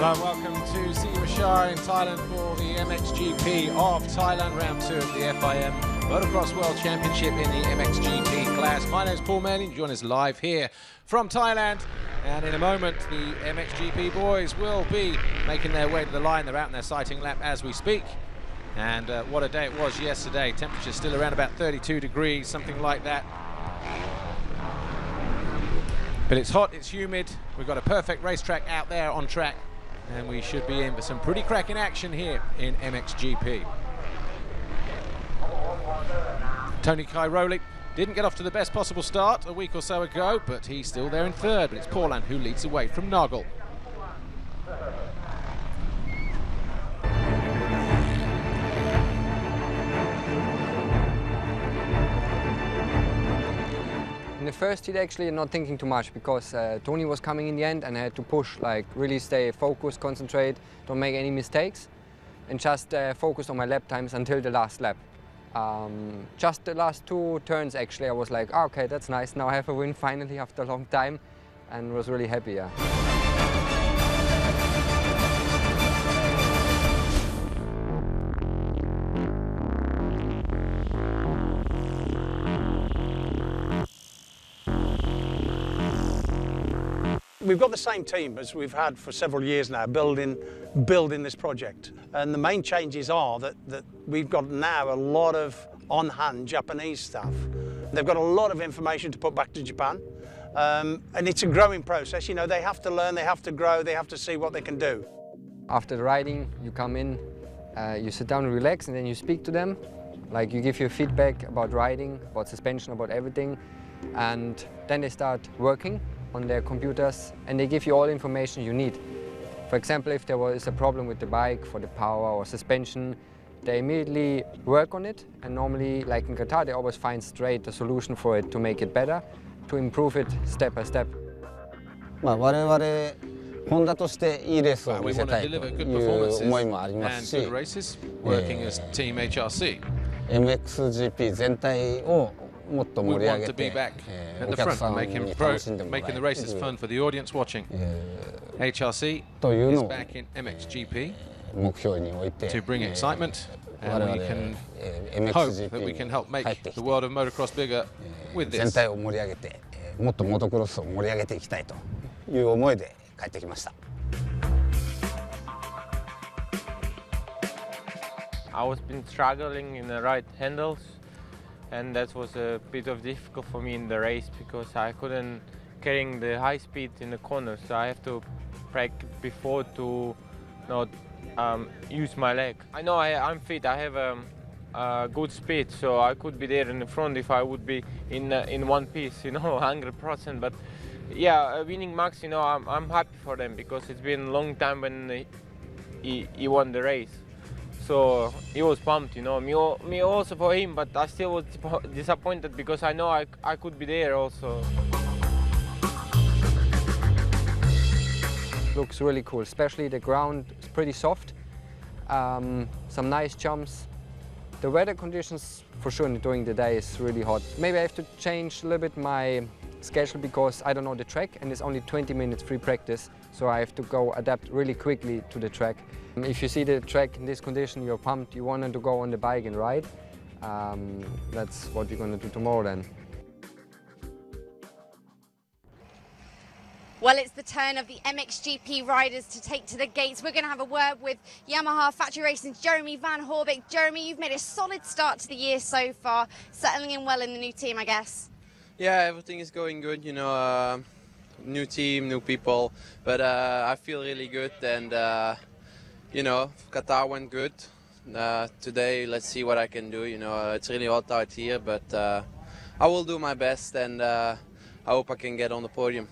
Hello and welcome to Siwa in Thailand for the MXGP of Thailand, round 2 of the FIM Motocross World Championship in the MXGP class. My name is Paul Manning, join us live here from Thailand, and in a moment the MXGP boys will be making their way to the line. They're out in their sighting lap as we speak, and what a day it was yesterday. Temperature still around about 32 degrees, something like that. But it's hot, it's humid, we've got a perfect racetrack out there on track, and we should be in for some pretty cracking action here in MXGP. Tony Cairoli didn't get off to the best possible start a week or so ago, but he's still there in third, but it's Paulan who leads away from Nagel. In the first heat, actually not thinking too much, because Tony was coming in the end and I had to push, like really stay focused, concentrate, don't make any mistakes, and just focus on my lap times until the last lap. Just the last 2 turns, actually, I was like, oh, okay, that's nice, now I have a win finally after a long time, and was really happy, yeah. We've got the same team as we've had for several years now, building this project. And the main changes are that we've got now a lot of on-hand Japanese staff. They've got a lot of information to put back to Japan. And it's a growing process. You know, they have to learn, they have to grow, they have to see what they can do. After the riding, you come in, you sit down and relax, and then you speak to them. Like, you give your feedback about riding, about suspension, about everything. And then they start working on their computers, and they give you all the information you need. For example, if there was a problem with the bike for the power or suspension, they immediately work on it, and normally, like in Qatar, they always find straight a solution for it to make it better, to improve it step by step. 我々ホンダとしていいレースを見せたいという思いもありますし、MXGP 全体をもっと盛り上げて、お客さんに楽しんでもらえるというのを目標に置いて、我々 MXGP に入ってきて、全体を盛り上げて、もっとモトクロスを盛り上げていきたいという思いで帰ってきました。I was been struggling in the right handles, and that was a bit of difficult for me in the race because I couldn't carrying the high speed in the corners. So I have to practice before to not use my leg. I know I'm fit. I have a good speed, so I could be there in the front if I would be in one piece, you know, 100%. But yeah, winning Max, you know, I'm happy for them because it's been a long time when he won the race. So he was pumped, you know, me also for him, but I still was disappointed because I know I could be there also. Looks really cool, especially the ground is pretty soft, some nice jumps. The weather conditions for sure during the day is really hot. Maybe I have to change a little bit my schedule because I don't know the track and it's only 20 minutes free practice, so I have to go adapt really quickly to the track. If you see the track in this condition, you're pumped, you want to go on the bike and ride. That's what you're going to do tomorrow then. Well, it's the turn of the MXGP riders to take to the gates. We're going to have a word with Yamaha Factory Racing's Jeremy van Horebeek. Jeremy, you've made a solid start to the year so far, settling in well in the new team, I guess. Yeah, everything is going good, you know, new team, new people, but I feel really good, and you know, Qatar went good. Today, let's see what I can do, you know, it's really hot out here, but I will do my best, and I hope I can get on the podium.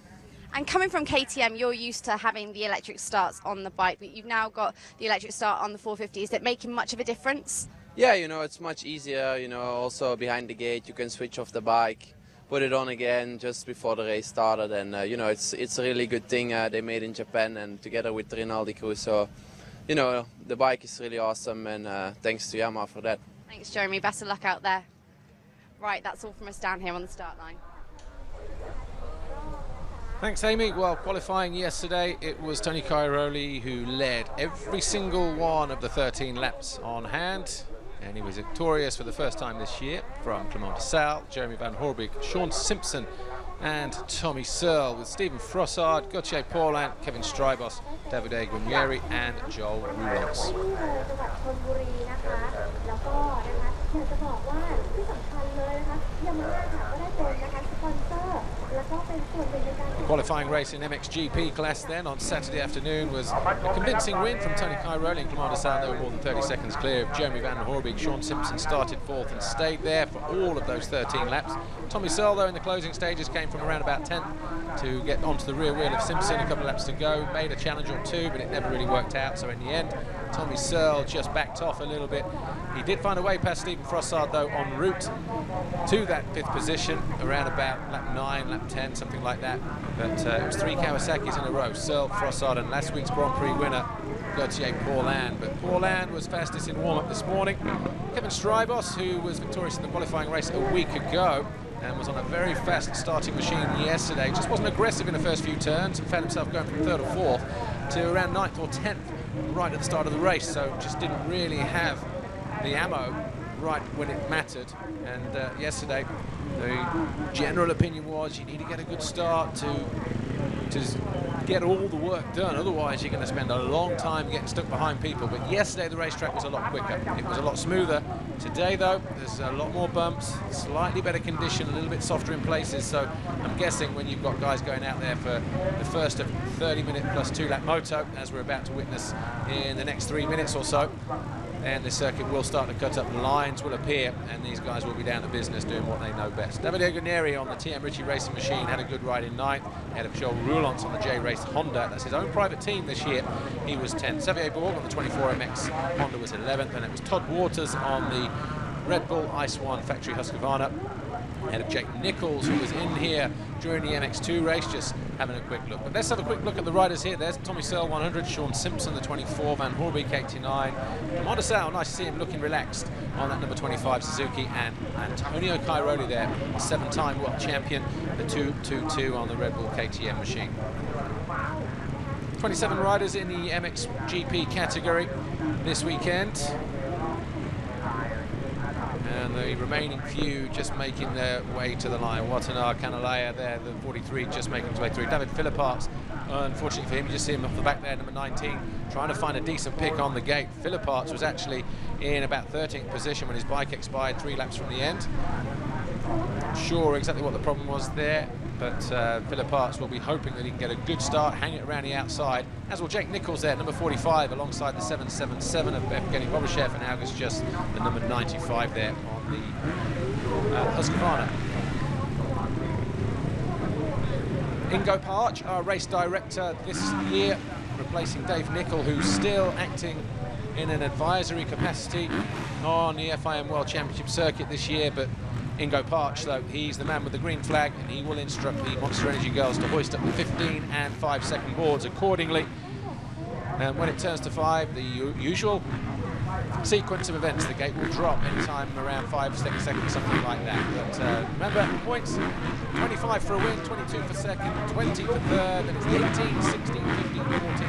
And coming from KTM, you're used to having the electric starts on the bike, but you've now got the electric start on the 450. Is it making much of a difference? Yeah, you know, it's much easier, you know, also behind the gate, you can switch off the bike, put it on again just before the race started, and you know, it's a really good thing they made in Japan, and together with the Rinaldi crew, so you know, the bike is really awesome, and thanks to Yamaha for that. Thanks, Jeremy, best of luck out there. Right, that's all from us down here on the start line. Thanks, Amy. Well, qualifying yesterday, it was Tony Cairoli who led every single one of the 13 laps on hand. And he was victorious for the first time this year from Clément Desalle, Jeremy Van Horebeek, Sean Simpson and Tommy Searle, with Stephen Frossard, Gauthier Paulin, Kevin Strybos, Davide Guarnieri and Joel Roulance. The qualifying race in MXGP class then on Saturday afternoon was a convincing win from Tony Cairoli and Clément Desalle. They were more than 30 seconds clear of Jeremy Van Horebeek. Sean Simpson started fourth and stayed there for all of those 13 laps. Tommy Searle, though, in the closing stages came from around about 10th to get onto the rear wheel of Simpson. A couple of laps to go, made a challenge or two, but it never really worked out. So in the end, Tommy Searle just backed off a little bit. He did find a way past Stephen Frossard, though, en route to that 5th position, around about lap 9, lap 10, something like that. But it was 3 Kawasaki's in a row, Searle, Frossard, and last week's Grand Prix winner, Gauthier Paulin. But Paulin was fastest in warm-up this morning. Kevin Strybos, who was victorious in the qualifying race a week ago, and was on a very fast starting machine yesterday, just wasn't aggressive in the first few turns and found himself going from 3rd or 4th to around 9th or 10th right at the start of the race, so just didn't really have the ammo right when it mattered. And yesterday the general opinion was you need to get a good start to get all the work done, otherwise you're going to spend a long time getting stuck behind people. But yesterday the racetrack was a lot quicker, it was a lot smoother. Today though, there's a lot more bumps, slightly better condition, a little bit softer in places, so I'm guessing when you've got guys going out there for the first of 30-minute plus 2-lap moto, as we're about to witness in the next 3 minutes or so, and the circuit will start to cut up, lines will appear, and these guys will be down to business doing what they know best. Davide Guarnieri on the TM Ritchie Racing machine had a good ride in 9th, ahead of Joel Roulance on the J-Race Honda. That's his own private team this year. He was 10th. Xavier Bourg on the 24MX Honda was 11th, and it was Todd Waters on the Red Bull Ice One Factory Husqvarna, ahead of Jake Nichols, who was in here during the MX2 race, just having a quick look. But let's have a quick look at the riders here. There's Tommy Searle, 100, Sean Simpson, the 24, Van Horebeek, 89. Clément Desalle, nice to see him looking relaxed on that number 25 Suzuki, and Antonio Cairoli there, 7-time world champion, the 222 on the Red Bull KTM machine. 27 riders in the MXGP category this weekend. And the remaining few just making their way to the line. Watanabe Canalaya there, the 43, just making his way through. David Philipparts, unfortunately for him, you just see him off the back there, number 19, trying to find a decent pick on the gate. Philipparts was actually in about 13th position when his bike expired 3 laps from the end. Not sure exactly what the problem was there, but Philipparts will be hoping that he can get a good start, hang it around the outside, as will Jake Nichols there, number 45, alongside the 777 of Evgeny Bobashev, and August just the number 95 there on the Husqvarna. Ingo Parch, our race director this year, replacing Dave Nicol, who's still acting in an advisory capacity on the FIM World Championship circuit this year, but Ingo Parch, though, he's the man with the green flag, and he will instruct the Monster Energy girls to hoist up the 15 and 5-second boards accordingly. And when it turns to 5, the usual sequence of events, the gate will drop anytime around 5 seconds, something like that. But remember, points, 25 for a win, 22 for second, 20 for third, and it's 18, 16, 15, 14.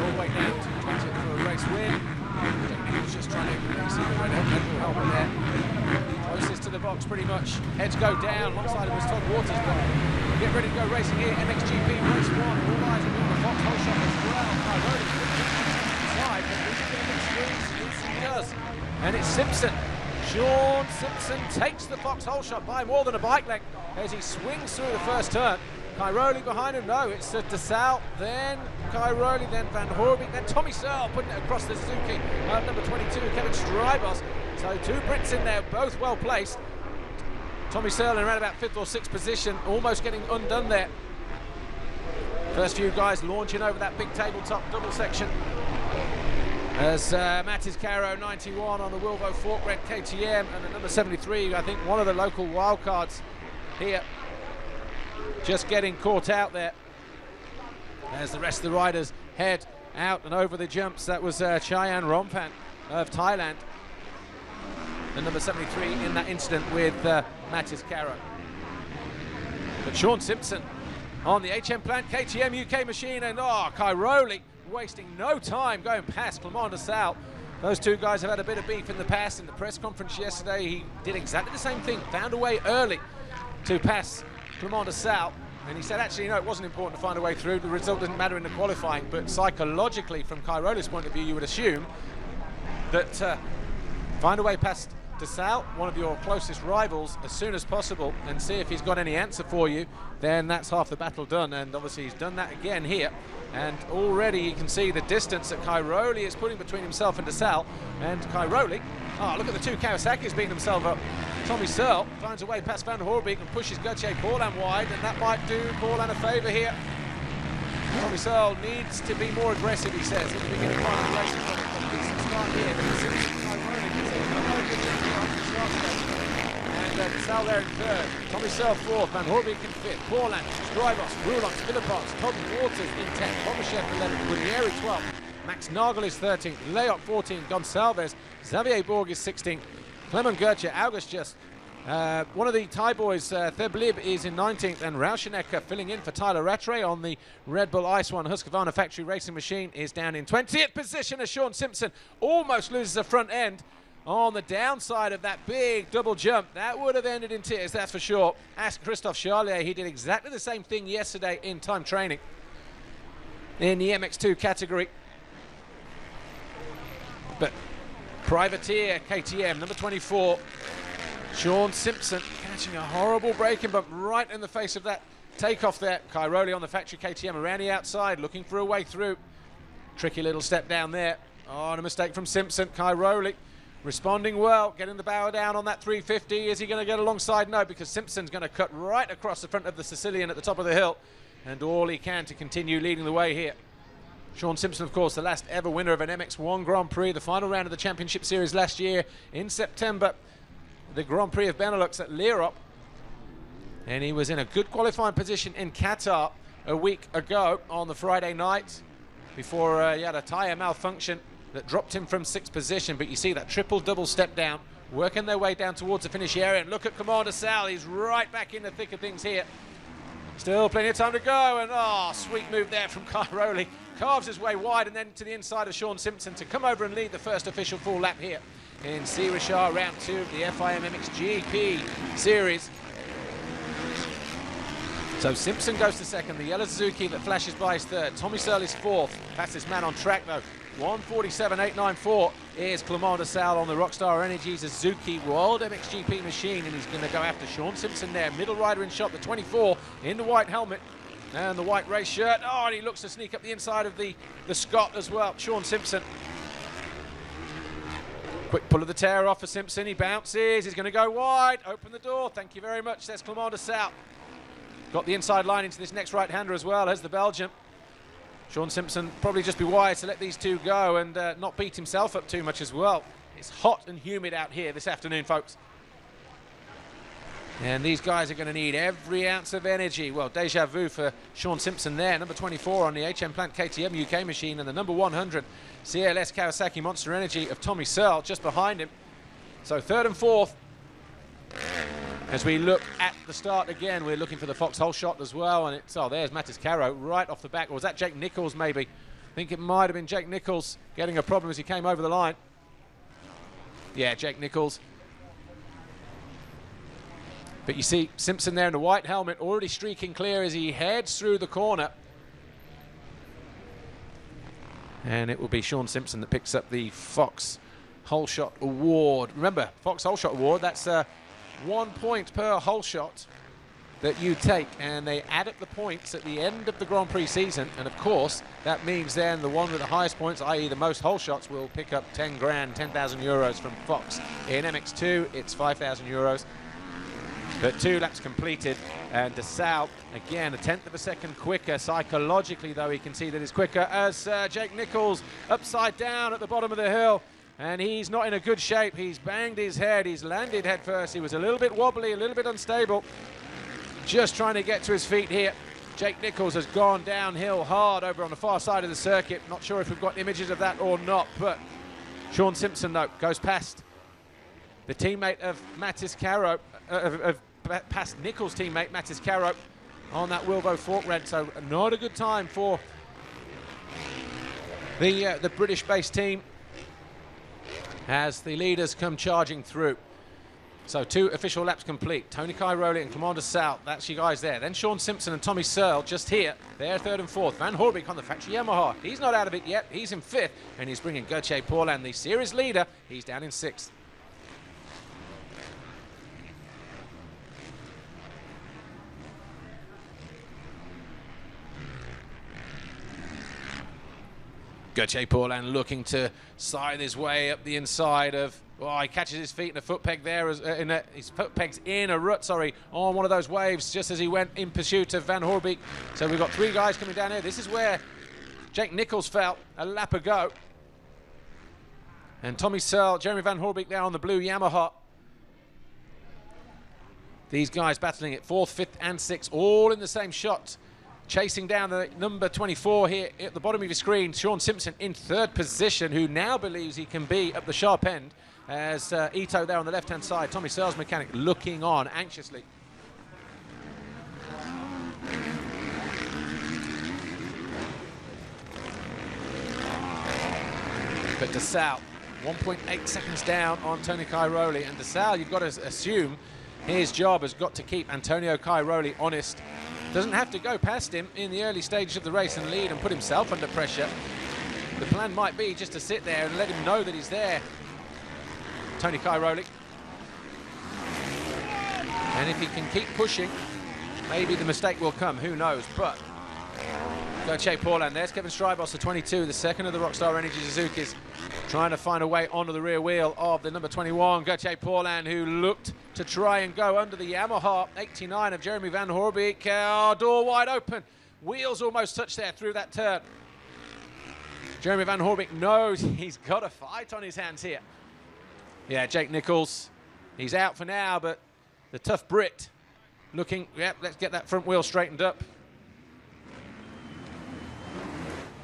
All the way down to 20 for a race win. Nichols just trying to see the red helmet there. Closest to the box pretty much. Heads go down, alongside him was Todd Waters, but get ready to go racing here. MXGP race 1, all eyes are on the box hole shot as well. Cairoli inside, but he's going to squeeze, yes he does. And it's Simpson. Sean Simpson takes the fox hole shot by more than a bike length as he swings through the first turn. Cairoli behind him, no, it's Desalle, then Cairoli, then Van Horebeek, then Tommy Searle putting it across the Suzuki, number 22, Kevin Strybos. So 2 Brits in there, both well placed. Tommy Searle in around about 5th or 6th position, almost getting undone there. First few guys launching over that big tabletop double section. As Mattis Caro, 91 on the Wilvo Forkred KTM, and the number 73, I think one of the local wildcards here, just getting caught out there as the rest of the riders head out and over the jumps. That was Chayan Rompan of Thailand, the number 73 in that incident with Mattis Caro. But Sean Simpson on the HM Plant KTM UK machine, and Kai Rowley wasting no time going past Clément Desalle. Those two guys have had a bit of beef in the past. In the press conference yesterday, he did exactly the same thing, found a way early to pass Clément Desalle. And he said, actually, no, it wasn't important to find a way through. The result didn't matter in the qualifying. But psychologically, from Kai Rowley's point of view, you would assume that find a way past Desalle, one of your closest rivals, as soon as possible, and see if he's got any answer for you. Then that's half the battle done. And obviously he's done that again here. And already you can see the distance that Kai Rowley is putting between himself and Desalle. And Kai Rowley, look at the two Kawasaki's beating themselves up. Tommy Searle finds a way past Van Horebeek and pushes Gauthier Paulin wide, and that might do Paulin a favour here. Tommy Searle needs to be more aggressive, he says, at the beginning part of the race. A decent start here, but Kai Rowley can say, and Desalle there in third. Tommy Searle fourth, Van Horebeek in fifth, Paulin, Strybos, Roulons, Philippons, Todd Waters in 10th, Pomashev 11th, Guarnieri 12th, Max Nagel is 13th, Leot 14th, Gonçalves, Xavier Borg is 16th, Clement Goethe, August just. One of the Thai boys, Theblib, is in 19th, and Rauschenecker filling in for Tyler Rattray on the Red Bull Ice One Husqvarna factory racing machine is down in 20th position as Sean Simpson almost loses the front end on the downside of that big double jump. That would have ended in tears, that's for sure. Ask Christophe Charlier, he did exactly the same thing yesterday in time training in the MX2 category. But Privateer KTM, number 24, Sean Simpson catching a horrible braking bump right in the face of that takeoff there. Kai Rowley on the factory KTM around the outside, looking for a way through. Tricky little step down there. And a mistake from Simpson. Kai Rowley responding well, getting the bow down on that 350. Is he going to get alongside? No, because Simpson's going to cut right across the front of the Sicilian at the top of the hill, and all he can to continue leading the way here. Sean Simpson, of course, the last ever winner of an MX1 Grand Prix, the final round of the Championship Series last year in September, the Grand Prix of Benelux at Lierop. And he was in a good qualifying position in Qatar a week ago on the Friday night before he had a tyre malfunction that dropped him from 6th position. But you see that triple-double step down, working their way down towards the finish area. And look at Clément Desalle, he's right back in the thick of things here. Still plenty of time to go, and sweet move there from Kai Rowley. Carves his way wide and then to the inside of Sean Simpson to come over and lead the first official full lap here in C. Richard round 2 of the FIM MXGP series. So Simpson goes to second, the yellow Suzuki that flashes by is third. Tommy Searle is fourth. Fastest man on track though. 1:47.894 is Clément Desalle on the Rockstar Energy Suzuki World MXGP machine, and he's going to go after Sean Simpson there. Middle rider in shot, the 24 in the white helmet and the white race shirt. And he looks to sneak up the inside of the Scot as well, Sean Simpson. Quick pull of the tear off for Simpson. He bounces. He's going to go wide. Open the door. Thank you very much, says Clément Desalle. Got the inside line into this next right-hander as well as the Belgian. Sean Simpson probably just be wise to let these two go and not beat himself up too much as well. It's hot and humid out here this afternoon, folks. And these guys are going to need every ounce of energy. Well, deja vu for Sean Simpson there, number 24 on the HM Plant KTM UK machine, and the number 100 CLS Kawasaki Monster Energy of Tommy Searle just behind him. So third and fourth. As we look at the start again, we're looking for the foxhole shot as well, and it's, there's Mattis Caro right off the back. Or was that Jake Nichols maybe? I think it might have been Jake Nichols getting a problem as he came over the line. Yeah, Jake Nichols. But you see Simpson there in the white helmet already streaking clear as he heads through the corner. And it will be Sean Simpson that picks up the Fox Hole Shot Award. Remember, Fox Hole Shot Award, that's 1 point per hole shot that you take, and they add up the points at the end of the Grand Prix season, and of course that means then the one with the highest points, i.e. the most hole shots, will pick up 10 grand, 10,000 euros from Fox. In MX2 it's 5,000 euros. But 2 laps completed, and Desalle again 1/10 of a second quicker. Psychologically though, he can see that he's quicker as Jake Nichols upside down at the bottom of the hill. And he's not in a good shape. He's banged his head. He's landed head first. He was a little bit wobbly, a little bit unstable. Just trying to get to his feet here. Jake Nichols has gone downhill hard over on the far side of the circuit. Not sure if we've got images of that or not, but Sean Simpson, though, goes past the teammate of Mattis Caro, past Nichols' teammate, Mattis Caro, on that Wilvo fork rent, so not a good time for the British-based team as the leaders come charging through. So 2 official laps complete. Tony Cairoli and Clément Desalle, that's you guys there. Then Sean Simpson and Tommy Searle just here. They're 3rd and 4th. Van Horebeek on the factory Yamaha. He's not out of it yet. He's in 5th, and he's bringing Gauthier Paulin, the series leader. He's down in 6th. Gauthier Paulin looking to side his way up the inside of, oh, he catches his feet in a foot peg there, his foot peg's in a rut, on one of those waves just as he went in pursuit of Van Horebeek. So we've got 3 guys coming down here. This is where Jake Nichols fell a lap ago. And Tommy Searle, Jeremy Van Horebeek there on the blue Yamaha. These guys battling at 4th, 5th and 6th, all in the same shot. Chasing down the number 24 here at the bottom of your screen, Sean Simpson in 3rd position, who now believes he can be at the sharp end, as Ito there on the left-hand side, Tommy Searle's mechanic, looking on anxiously. But Desalle, 1.8 seconds down on Tony Cairoli, and Desalle, you've got to assume his job has got to keep Antonio Cairoli honest. Doesn't have to go past him in the early stages of the race and lead and put himself under pressure. The plan might be just to sit there and let him know that he's there, Tony Cairoli. And if he can keep pushing, maybe the mistake will come, who knows. But Gauthier Paulin, there's Kevin Strybos, the 22, the second of the Rockstar Energy Suzukis, trying to find a way onto the rear wheel of the number 21, Gauthier Paulin, who looked to try and go under the Yamaha 89 of Jeremy Van Horebeek. Door wide open, wheels almost touched there through that turn. Jeremy Van Horebeek knows he's got a fight on his hands here. Yeah, Jake Nichols, he's out for now, but the tough Brit looking, yep, let's get that front wheel straightened up.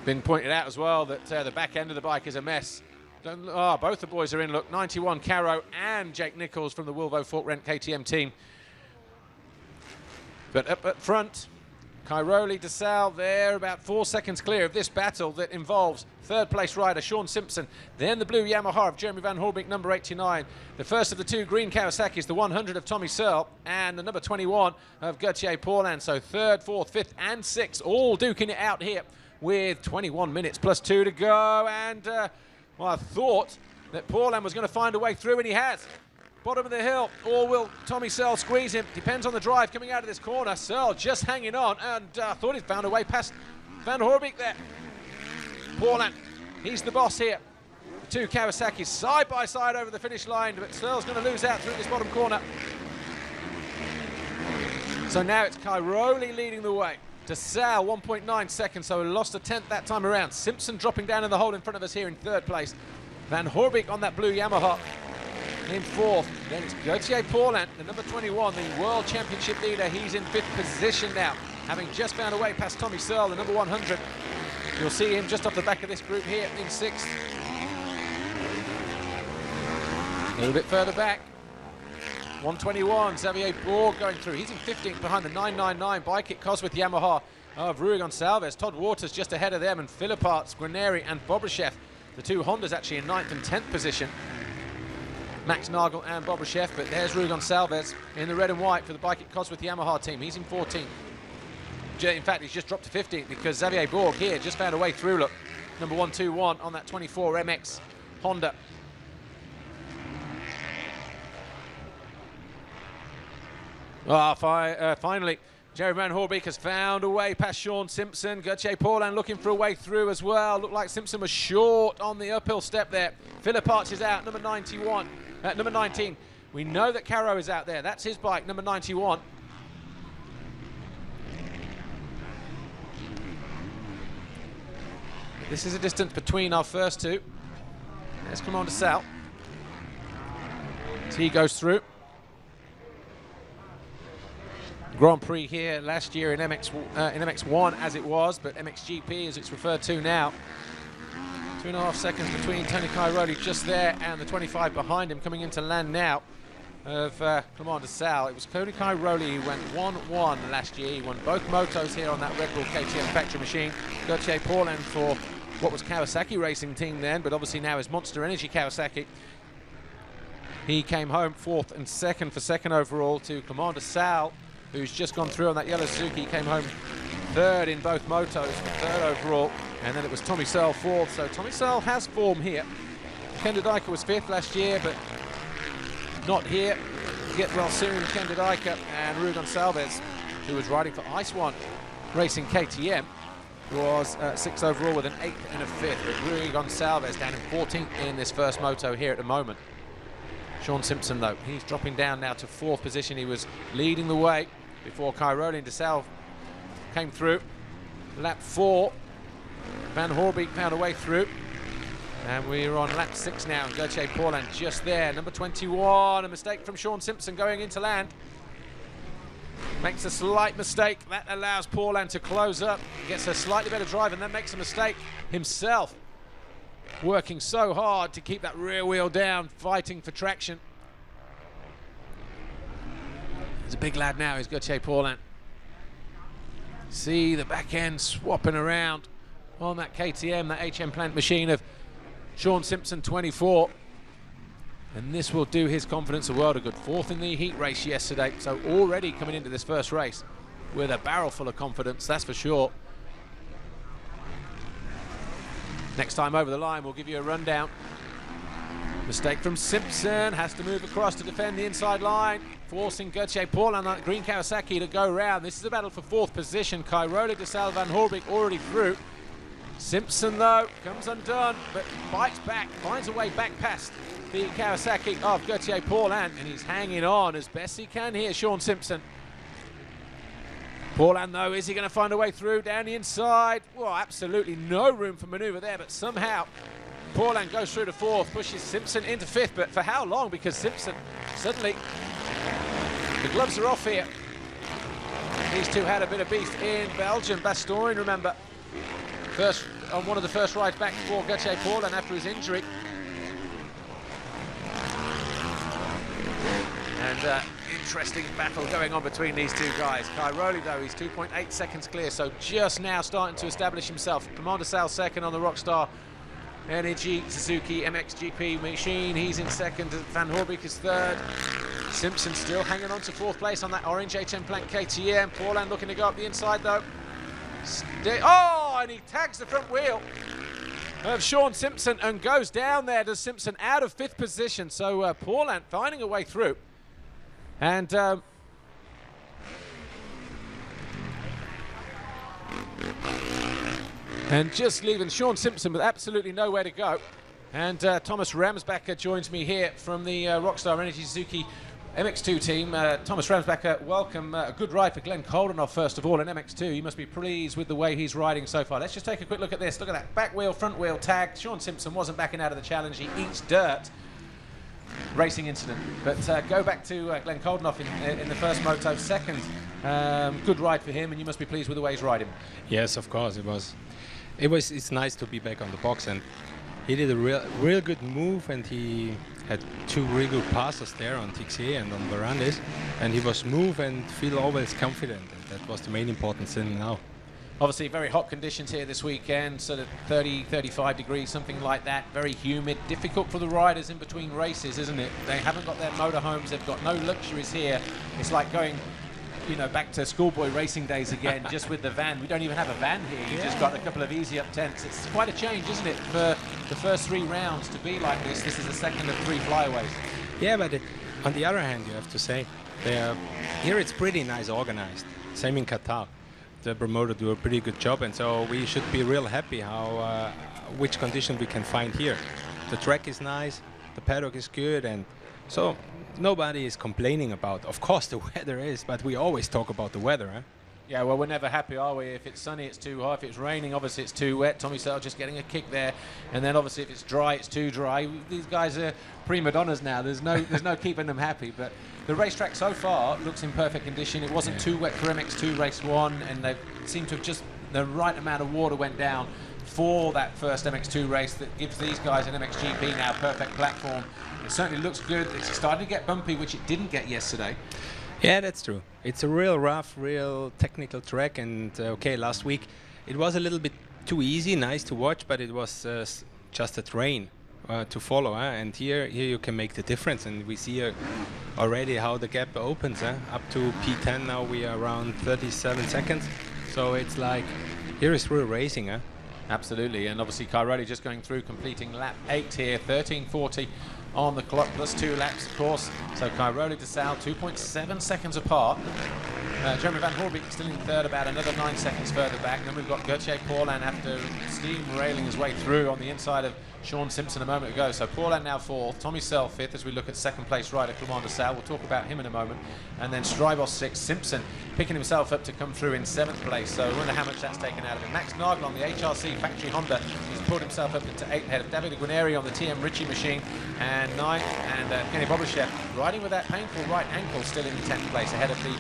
Been pointed out as well that the back end of the bike is a mess. Both the boys are in. Look, 91 Caro and Jake Nichols from the Wilvo Fork Rent KTM team. But up front, Cairoli, Desalle, they're about 4 seconds clear of this battle that involves 3rd place rider Sean Simpson, then the blue Yamaha of Jeremy Van Horebeek, number 89. The first of the 2 green Kawasaki's, the 100 of Tommy Searle, and the number 21 of Gauthier Paulin. So 3rd, 4th, 5th and 6th, all duking it out here with 21 minutes plus 2 to go. And well, I thought that Paulin was going to find a way through, and he has. Bottom of the hill, or will Tommy Searle squeeze him? Depends on the drive coming out of this corner. Searle just hanging on, and thought he'd found a way past Van Horebeek there. Paulin, he's the boss here. The 2 Kawasaki's side by side over the finish line, but Searle's going to lose out through this bottom corner. So now it's Cairoli leading the way. Desalle, 1.9 seconds, so lost a 10th that time around. Simpson dropping down in the hole in front of us here in 3rd place. Van Horebeek on that blue Yamaha in 4th. Then it's Gauthier Paulin, the number 21, the World Championship leader. He's in 5th position now, having just found a way past Tommy Searle, the number 100. You'll see him just off the back of this group here in 6th. A little bit further back, 121, Xavier Borg going through. He's in 15th behind the 999 bike at Cosworth Yamaha of Rui Gonçalves. Todd Waters just ahead of them, and Philipparts, Guarneri and Bobryshev. The 2 Hondas actually in 9th and 10th position. Max Nagel and Bobryshev, but there's Rui Gonçalves in the red and white for the bike at Cosworth Yamaha team. He's in 14th. In fact, he's just dropped to 15th because Xavier Borg here just found a way through. Look, number 121 on that 24 MX Honda. Finally, Jeremy Van Horebeek has found a way past Sean Simpson. Gauthier Paulin looking for a way through as well. Looked like Simpson was short on the uphill step there. Philipparts is out, number 91. Number 19. We know that Caro is out there. That's his bike, number 91. This is a distance between our first 2. Let's come on to Desalle. So he goes through. Grand Prix here last year in MX1 as it was, but MXGP as it's referred to now. 2.5 seconds between Tony Cairoli just there and the 25 behind him coming into land now of Clément Desalle. It was Cody Cairoli who went 1-1 last year. He won both motos here on that Red Bull KTM factory machine. Gauthier Paulin for what was Kawasaki Racing Team then, but obviously now is Monster Energy Kawasaki. He came home 4th and 2nd for 2nd overall to Clément Desalle, who's just gone through on that yellow Suzuki. He came home 3rd in both motos for 3rd overall, and then it was Tommy Searle 4th. So Tommy Searle has form here. Ken de Dijker was 5th last year, but not here. Get well soon, Ken de Dijker and Rui Gonçalves, who was riding for Ice One Racing KTM, was 6th overall with an 8th and a 5th. But Rui Gonçalves down in 14th in this first moto here at the moment. Sean Simpson, though, he's dropping down now to 4th position. He was leading the way before Cairoli and Desalle came through. Lap 4, Van Horebeek found a way through. And we're on lap 6 now. Gauthier Paulin just there. Number 21, a mistake from Sean Simpson going into land. Makes a slight mistake. That allows Paulin to close up. Gets a slightly better drive and then makes a mistake himself. Working so hard to keep that rear wheel down, fighting for traction. He's a big lad now, he's Gauthier Paulin. See the back end swapping around on that KTM, that HM plant machine of Sean Simpson, 24. And this will do his confidence a world of good. 4th in the heat race yesterday, so already coming into this first race with a barrel full of confidence, that's for sure. Next time over the line, we'll give you a rundown. Mistake from Simpson, has to move across to defend the inside line, forcing Gauthier Paulin, that green Kawasaki, to go round. This is a battle for 4th position. Cairoli, Desalle, Van Horebeek already through. Simpson, though, comes undone, but bites back, finds a way back past the Kawasaki of Gauthier Paulin, and he's hanging on as best he can here, Sean Simpson. Paulin, though, is he going to find a way through down the inside? Well, absolutely no room for manoeuvre there, but somehow Paulin goes through to 4th, pushes Simpson into 5th, but for how long? Because Simpson, suddenly, the gloves are off here. These two had a bit of beef in Belgium. Bastogne, remember, on one of the first rides back for Gauthier Paulin after his injury. And interesting battle going on between these two guys. Cairoli, though, he's 2.8 seconds clear, so just now starting to establish himself. Clément Desalle 2nd on the Rockstar Energy Suzuki MXGP machine. He's in 2nd. Van Horebeek is 3rd. Simpson still hanging on to 4th place on that orange HM Plank KTM. Paulin looking to go up the inside, though. Oh, and he tags the front wheel of Sean Simpson and goes down there to Simpson out of 5th position. So Paulin finding a way through. And just leaving Sean Simpson with absolutely nowhere to go. And Thomas Ramsbacher joins me here from the Rockstar Energy Suzuki MX2 team. Thomas Ramsbacher, welcome. A good ride for Glenn Koldenoff, first of all, in MX2. You must be pleased with the way he's riding so far. Let's just take a quick look at this. Look at that back wheel, front wheel tag. Sean Simpson wasn't backing out of the challenge. He eats dirt. Racing incident. But go back to Glenn Koldenoff in the first moto, 2nd. Good ride for him, and you must be pleased with the way he's riding. Yes, of course, it was. It's nice to be back on the box, and he did a real good move, and he had 2 really good passes there on Tixier and on Barandis, and he was smooth and feel always confident, and that was the main important thing now. Obviously very hot conditions here this weekend, sort of 30, 35 degrees, something like that. Very humid, difficult for the riders in between races, isn't it? They haven't got their motorhomes, they've got no luxuries here. It's like going, you know, back to schoolboy racing days again, just with the van. We don't even have a van here. You've just got a couple of easy up tents. It's quite a change, isn't it, for the first 3 rounds to be like this. This is the 2nd of 3 flyaways. Yeah, but on the other hand, you have to say, here it's pretty nice organized. Same in Qatar. The promoter do a pretty good job, and so we should be real happy how which condition we can find here. The track is nice, the paddock is good, and so nobody is complaining about. Of course the weather is, but we always talk about the weather, huh? Yeah, well, we're never happy, are we? If it's sunny, it's too hot. If it's raining, obviously it's too wet. Tommy Searle just getting a kick there, and then obviously if it's dry, it's too dry. These guys are prima donnas now. There's no keeping them happy. But the racetrack so far looks in perfect condition. It wasn't too wet for MX2 race 1, and they seem to have just the right amount of water went down for that first MX2 race that gives these guys an MXGP now perfect platform. It certainly looks good. It's starting to get bumpy, which it didn't get yesterday. Yeah, that's true. It's a real rough, real technical track, and okay, last week it was a little bit too easy, nice to watch, but it was just a train to follow, and here you can make the difference, and we see already how the gap opens. Up to P10 now we are around 37 seconds, so it's like here is real racing. Absolutely, and obviously Cairoli just going through, completing lap 8 here, 13:40 on the clock, plus 2 laps, of course. So Cairoli, Desalle, 2.7 seconds apart. Jeremy Van Horebeek still in third, about another 9 seconds further back. Then we've got Gauthier Paulin after steam railing his way through on the inside of Sean Simpson a moment ago. So Paulin now 4th, Tommy Sell 5th as we look at second place rider Clément Desalle. We'll talk about him in a moment. And then Strybos 6th, Simpson picking himself up to come through in 7th place. So I wonder how much that's taken out of him. Max Nagel on the HRC factory Honda has pulled himself up into 8th ahead of David Guarneri on the TM Ritchie machine, and 9th, and Kenny Bobashev riding with that painful right ankle still in 10th place ahead of the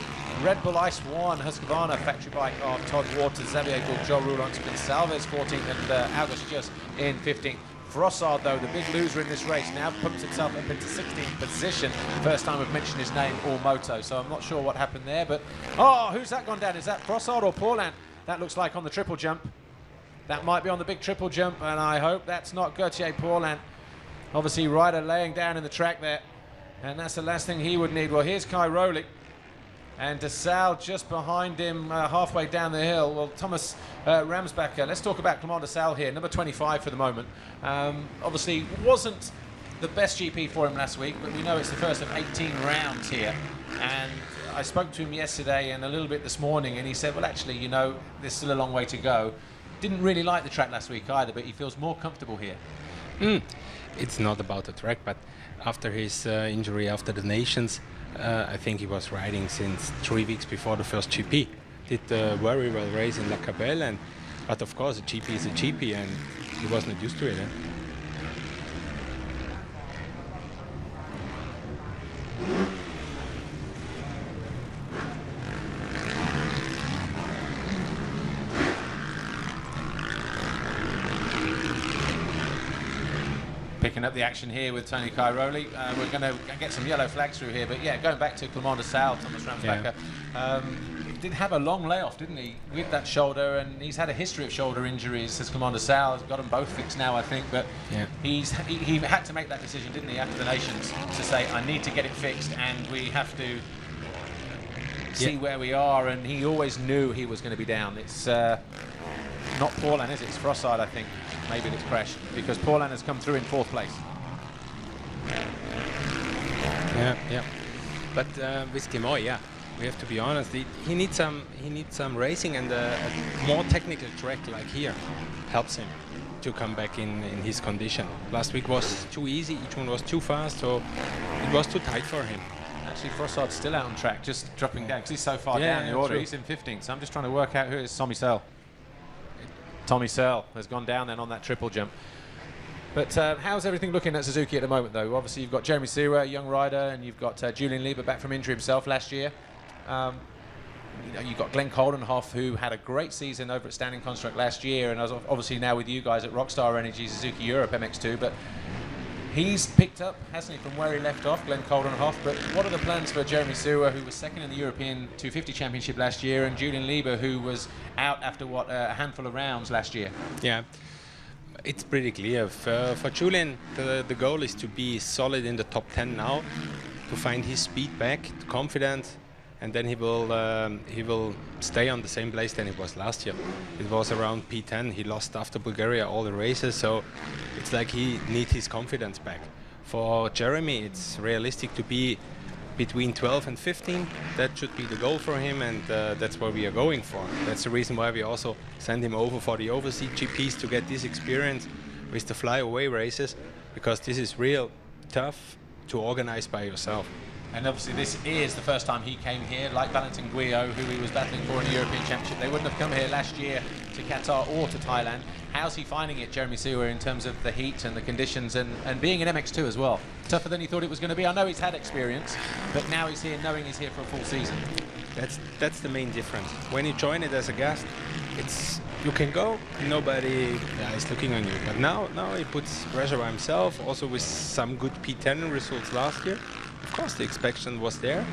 Red Bull Ice 1 Husqvarna factory bike of Todd Waters, Xavier Gould, Joe Roulon, Gonsalves 14th, and August just in 15th. Frossard, though, the big loser in this race, now puts himself up into 16th position. First time we've mentioned his name, all moto, so I'm not sure what happened there, but oh, who's that gone down? Is that Frossard or Paulin? That looks like on the triple jump. That might be on the big triple jump, and I hope that's not Gauthier Paulin. Obviously, rider laying down in the track there, and that's the last thing he would need. Well, here's Cairoli, and Desalle just behind him, halfway down the hill. Well, Thomas Ramsbacher. Let's talk about Clément Desalle here, number 25 for the moment. Obviously, wasn't the best GP for him last week, but we know it's the first of 18 rounds here. And I spoke to him yesterday and a little bit this morning, and he said, well, actually, you know, there's still a long way to go. Didn't really like the track last week either, but he feels more comfortable here. It's not about the track, but after his injury after the Nations, I think he was riding since 3 weeks before the first GP. Did very well race in La Capelle, but of course a GP is a GP, and he wasn't used to it. Picking up the action here with Tony Cairoli. We're going to get some yellow flags through here, but yeah, going back to Clément Desalle, Thomas Ramsbacher, did have a long layoff, didn't he, with that shoulder, and he's had a history of shoulder injuries, as Clément Desalle has got them both fixed now, I think, but he had to make that decision, didn't he, after the Nations, to say, I need to get it fixed, and we have to see where we are, and he always knew he was going to be down. It's not Paulin, is it? It's Frossard, I think. Maybe it's Crash, because Paulin has come through in 4th place. Yeah. But with Clément, we have to be honest. He needs some racing, and a more technical track like here helps him to come back in his condition. Last week was too easy. Each one was too fast, so it was too tight for him. Actually, Frossard's still out on track, just dropping down because he's so far down the order. True. He's in 15th, so I'm just trying to work out who is Tommy Sell. Tommy Sell has gone down then on that triple jump. But how's everything looking at Suzuki at the moment, though? Obviously, you've got Jeremy Seewer, a young rider, and you've got Julian Lieber back from injury himself last year. You've got Glenn Coldenhoff, who had a great season over at Standing Construct last year, and obviously now with you guys at Rockstar Energy Suzuki Europe MX2. But he's picked up, hasn't he, from where he left off, Glenn Coldenhoff. But what are the plans for Jeremy Seewer, who was second in the European 250 Championship last year, and Julian Lieber, who was out after, a handful of rounds last year? Yeah, it's pretty clear. For Julian, the goal is to be solid in the top 10 now, to find his speed back, confidence, and then he will stay on the same place than it was last year. It was around P10. He lost after Bulgaria all the races, so it's like he needs his confidence back. For Jeremy, it's realistic to be between 12 and 15. That should be the goal for him, and that's what we are going for. That's the reason why we also send him over for the overseas GPs, to get this experience with the flyaway races, because this is real tough to organize by yourself. And obviously this is the first time he came here, like Valentin Guyot, who he was battling for in the European Championship. They wouldn't have come here last year to Qatar or to Thailand. How's he finding it, Jeremy Seewer, in terms of the heat and the conditions, and being an MX2 as well? Tougher than he thought it was going to be. I know he's had experience, but now he's here knowing he's here for a full season. That's the main difference. When you join it as a guest, you can go, nobody is looking on you. But now he puts pressure on himself, also with some good P10 results last year. Of course, the expectation was there,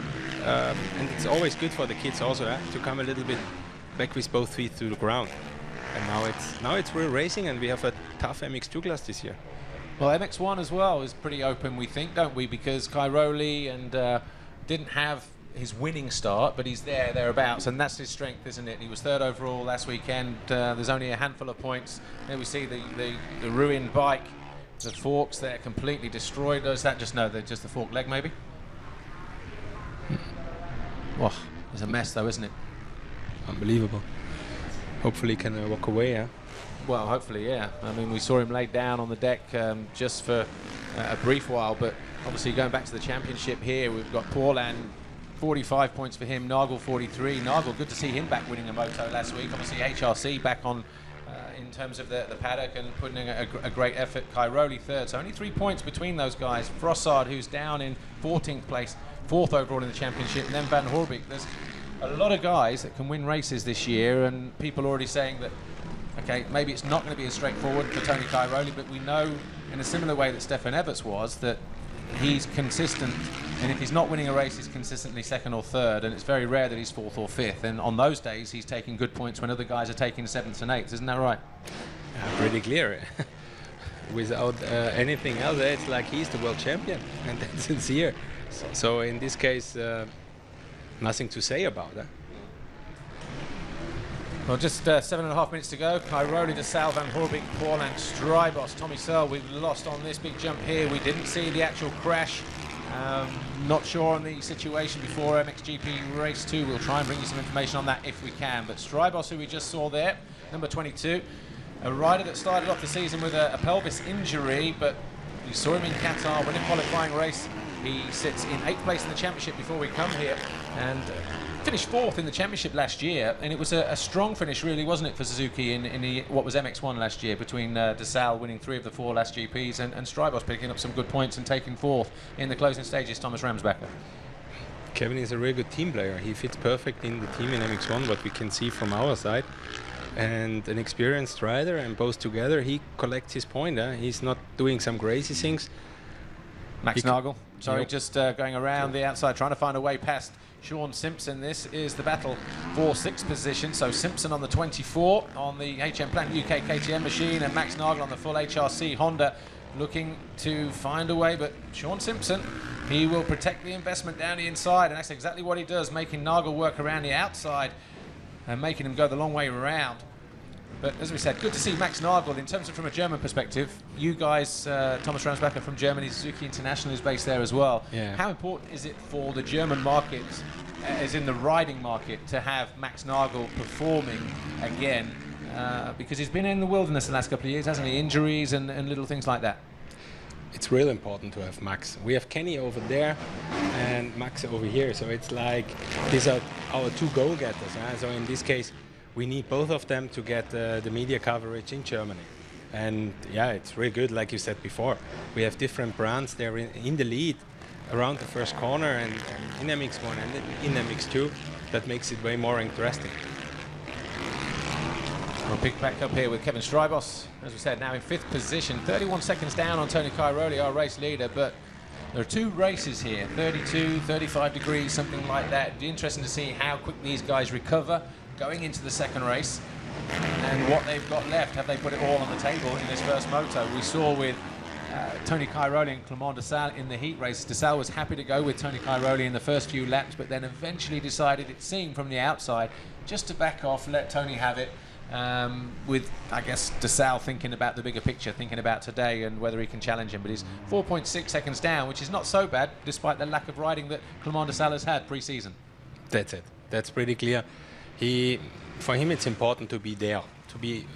and it's always good for the kids also to come a little bit back with both feet to the ground. And now it's real racing, and we have a tough MX2 class this year. Well, MX1 as well is pretty open, we think, don't we? Because Cairoli and didn't have his winning start, but he's thereabouts, and that's his strength, isn't it? He was third overall last weekend. There's only a handful of points. There we see the ruined bike, the forks there completely destroyed. Is that just just the fork leg, maybe? Oh, it's a mess, though, isn't it? Unbelievable. Hopefully he can walk away, yeah? Well, hopefully, yeah. I mean, we saw him laid down on the deck just for a brief while, but obviously going back to the championship here, we've got Paulhan, 45 points for him, Nagel 43. Nagel, good to see him back winning a moto last week. Obviously HRC back on in terms of the paddock and putting in a great effort. Cairoli third, so only 3 points between those guys. Frossard, who's down in 14th place, fourth overall in the championship, and then Van Horebeek. There's a lot of guys that can win races this year, and people are already saying that, okay, maybe it's not going to be as straightforward for Tony Cairoli, but we know in a similar way that Stefan Everts was, that he's consistent, and if he's not winning a race, he's consistently second or third, and it's very rare that he's fourth or fifth, and on those days he's taking good points when other guys are taking sevenths and eighths. Isn't that right? Pretty clear. Without anything else, it's like he's the world champion, and that's sincere. So in this case, nothing to say about that. Well, just 7.5 minutes to go. Cairoli, Desalle, Van Horebeek, Paulhan, Strybos, Tommy Searle. We've lost on this big jump here. We didn't see the actual crash. Not sure on the situation before MXGP Race 2. We'll try and bring you some information on that if we can. But Strybos, who we just saw there, number 22, a rider that started off the season with a pelvis injury, but we saw him in Qatar win a qualifying race. He sits in 8th place in the championship before we come here, and finished 4th in the championship last year, and it was a strong finish, really, wasn't it, for Suzuki in the what was MX1 last year, between Desalle winning 3 of the 4 last GPs and Strybos picking up some good points and taking 4th in the closing stages. Thomas Ramsbacher. Kevin is a really good team player. He fits perfect in the team in MX1, what we can see from our side, and an experienced rider, and both together he collects his point. He's not doing some crazy things. Max Nagel, sorry, just going around the outside, trying to find a way past Sean Simpson. This is the battle for 6th position. So Simpson on the 24 on the HM Plant UK KTM machine, and Max Nagel on the full HRC Honda, looking to find a way. But Sean Simpson, he will protect the investment down the inside, and that's exactly what he does, making Nagel work around the outside and making him go the long way around. But as we said, good to see Max Nagel. In terms of from a German perspective, you guys, Thomas Ramsbacher from Germany, Suzuki International is based there as well. Yeah. How important is it for the German market, as in the riding market, to have Max Nagel performing again? Because he's been in the wilderness the last couple of years, hasn't he? Injuries and little things like that. It's really important to have Max. We have Kenny over there and Max over here, so it's like these are our 2 goal-getters. So in this case, we need both of them to get the media coverage in Germany. And yeah, it's really good, like you said before. We have different brands there in the lead around the first corner, and in MX1 and in MX2. That makes it way more interesting. We'll pick back up here with Kevin Strybos, as we said, now in 5th position, 31 seconds down on Tony Cairoli, our race leader. But there are 2 races here, 32, 35 degrees, something like that. It'd be interesting to see how quick these guys recover going into the second race, and what they've got left. Have they put it all on the table in this first moto? We saw with Tony Cairoli and Clément Desalle in the heat race. Desalle was happy to go with Tony Cairoli in the first few laps, but then eventually decided, it seemed from the outside, just to back off, let Tony have it, with, I guess, Desalle thinking about the bigger picture, thinking about today and whether he can challenge him. But he's 4.6 seconds down, which is not so bad, despite the lack of riding that Clément Desalle has had pre-season. That's it. That's pretty clear. For him, it's important to be there,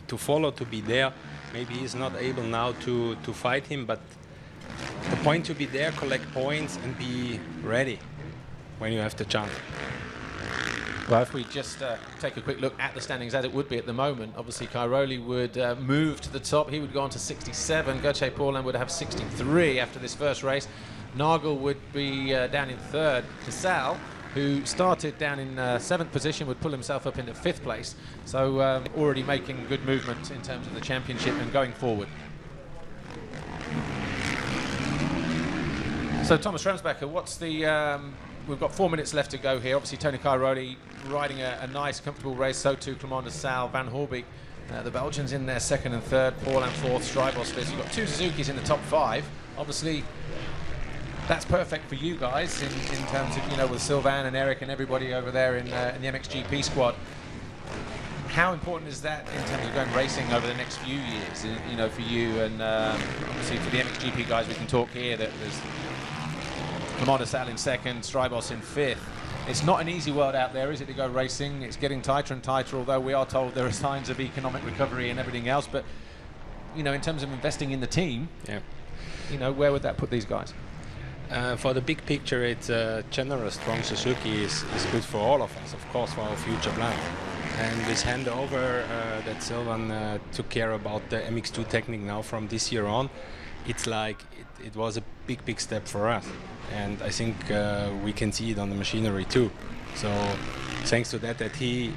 to follow, to be there. Maybe he's not able now to fight him, but the point to be there, collect points, and be ready when you have the chance. Well, if we just take a quick look at the standings as it would be at the moment, obviously Cairoli would move to the top. He would go on to 67. Gauthier Paulhan would have 63 after this first race. Nagel would be down in 3rd. Desalle who started down in 7th position, would pull himself up into 5th place. So already making good movement in terms of the championship and going forward. So Thomas Ramsbacher, what's the... we've got 4 minutes left to go here. Obviously Tony Cairoli riding a nice, comfortable race. So too Clément Desalle, Van Horebeek. The Belgians in there 2nd and 3rd, Paulin 4th, Strybos 5th. You've got 2 Suzukis in the top 5. Obviously, that's perfect for you guys in terms of, you know, with Sylvain and Eric and everybody over there in the MXGP squad. How important is that in terms of going racing over the next few years, you know, for you? And obviously for the MXGP guys, we can talk here that there's Clément Desalle in 2nd, Strybos in 5th. It's not an easy world out there, is it, to go racing? It's getting tighter and tighter, although we are told there are signs of economic recovery and everything else. But, you know, in terms of investing in the team, you know, where would that put these guys? For the big picture, it's general strong Suzuki is good for all of us, of course, for our future plan. And this handover that Sylvain took care about the MX2 technique now from this year on, it's like it was a big step for us. And I think we can see it on the machinery too. So thanks to that he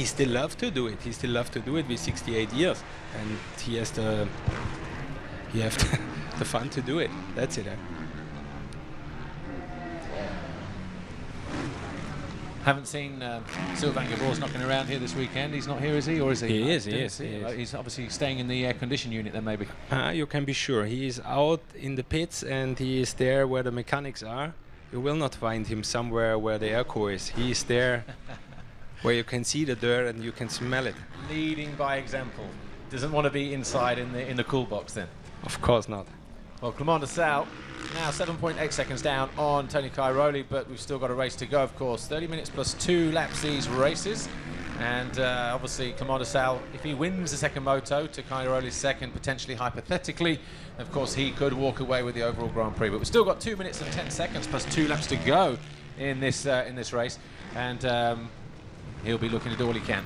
still loves to do it. He still loves to do it with 68 years, and he has the fun to do it. That's it. Haven't seen Sylvain Gavor's knocking around here this weekend. He's not here, is he? Or is he? He is. He's obviously staying in the air condition unit then, maybe. You can be sure. He is out in the pits and he is there where the mechanics are. You will not find him somewhere where the airco is. He is there where you can see the dirt and you can smell it. Leading by example. Doesn't want to be inside in the cool box then. Of course not. Well, Clément Desalle now 7.8 seconds down on Tony Cairoli, but we've still got a race to go, of course. 30 minutes plus 2 laps these races. And obviously Clément Desalle, if he wins the second moto to Cairoli's second, potentially hypothetically, of course he could walk away with the overall Grand Prix. But we've still got 2 minutes and 10 seconds plus 2 laps to go in this race. And he'll be looking to do all he can.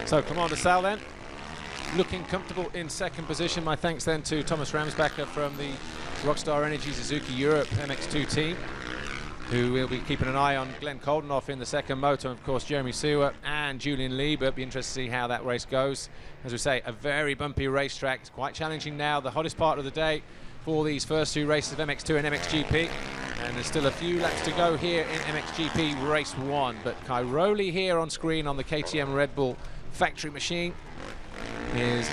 So Clément Desalle then, looking comfortable in second position. My thanks then to Thomas Ramsbacher from the Rockstar Energy Suzuki Europe MX2 team, who will be keeping an eye on Glenn Koldenoff in the second moto, and of course Jeremy Sewer and Julian Lieber. Be interested to see how that race goes. As we say, a very bumpy racetrack. It's quite challenging now, the hottest part of the day for these first 2 races of MX2 and MXGP. And there's still a few laps to go here in MXGP race 1. But Cairoli here on screen on the KTM Red Bull factory machine is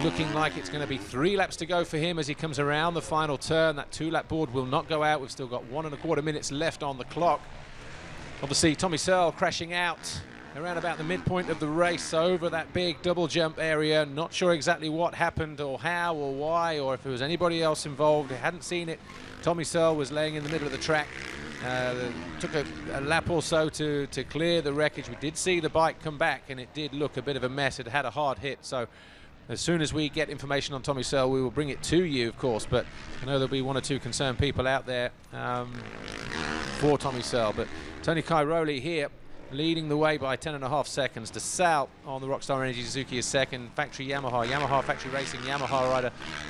looking like it's going to be 3 laps to go for him as he comes around the final turn. That 2-lap board will not go out. We've still got 1¼ minutes left on the clock. Obviously Tommy Searle crashing out around about the midpoint of the race over that big double jump area. Not sure exactly what happened or how or why, or if there was anybody else involved. I hadn't seen it. Tommy Searle was laying in the middle of the track. Took a lap or so to clear the wreckage. We did see the bike come back and it did look a bit of a mess. It had a hard hit. So as soon as we get information on Tommy Searle, we will bring it to you, of course. But I know there'll be 1 or 2 concerned people out there for Tommy Searle. But Tony Cairoli here, leading the way by 10.5 seconds. Desalle on the Rockstar Energy Suzuki is second. Factory Yamaha Factory Racing Yamaha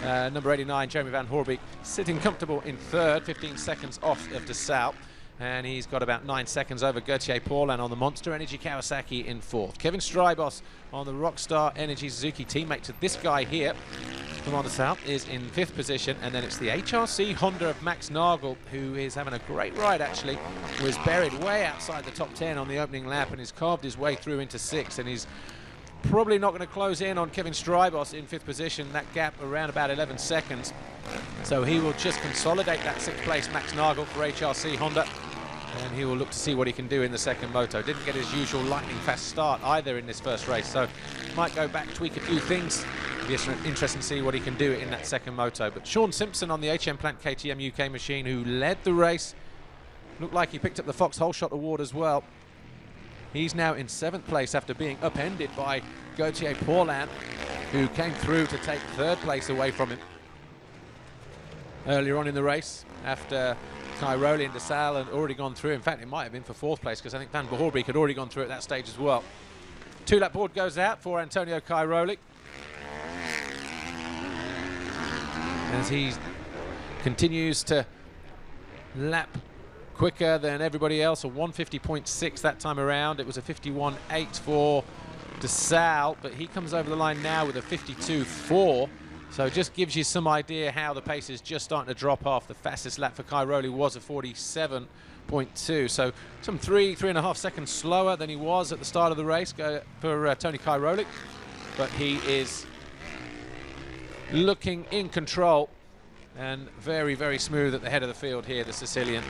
rider number 89, Jeremy Van Horebeek, sitting comfortable in third, 15 seconds off of Desalle. And he's got about 9 seconds over Gauthier Paulin on the Monster Energy Kawasaki in fourth. Kevin Strybos on the Rockstar Energy Suzuki, teammate to this guy here, Clément Desalle, is in 5th position. And then it's the HRC Honda of Max Nagel, who is having a great ride actually. Was buried way outside the top 10 on the opening lap and has carved his way through into 6th. And he's probably not going to close in on Kevin Strybos in 5th position. That gap around about 11 seconds. So he will just consolidate that 6th place Max Nagel for HRC Honda. And he will look to see what he can do in the second moto. Didn't get his usual lightning fast start either in this first race, so might go back, tweak a few things. It'll be interesting to see what he can do in that second moto. But Sean Simpson on the HM Plant KTM UK machine, who led the race, looked like he picked up the Fox Hole Shot Award as well. He's now in 7th place after being upended by Gauthier Paulin, who came through to take 3rd place away from him earlier on in the race after Cairoli and Desalle had already gone through. In fact, it might have been for 4th place because I think Van Horebeek had already gone through at that stage as well. 2-lap board goes out for Antonio Cairoli as he continues to lap quicker than everybody else. A 150.6 that time around. It was a 51.8 for Desalle, but he comes over the line now with a 52.4. So it just gives you some idea how the pace is just starting to drop off. The fastest lap for Cairoli was a 47.2. So some 3.5 seconds slower than he was at the start of the race for Tony Cairoli. But he is looking in control and very, very smooth at the head of the field here, the Sicilian.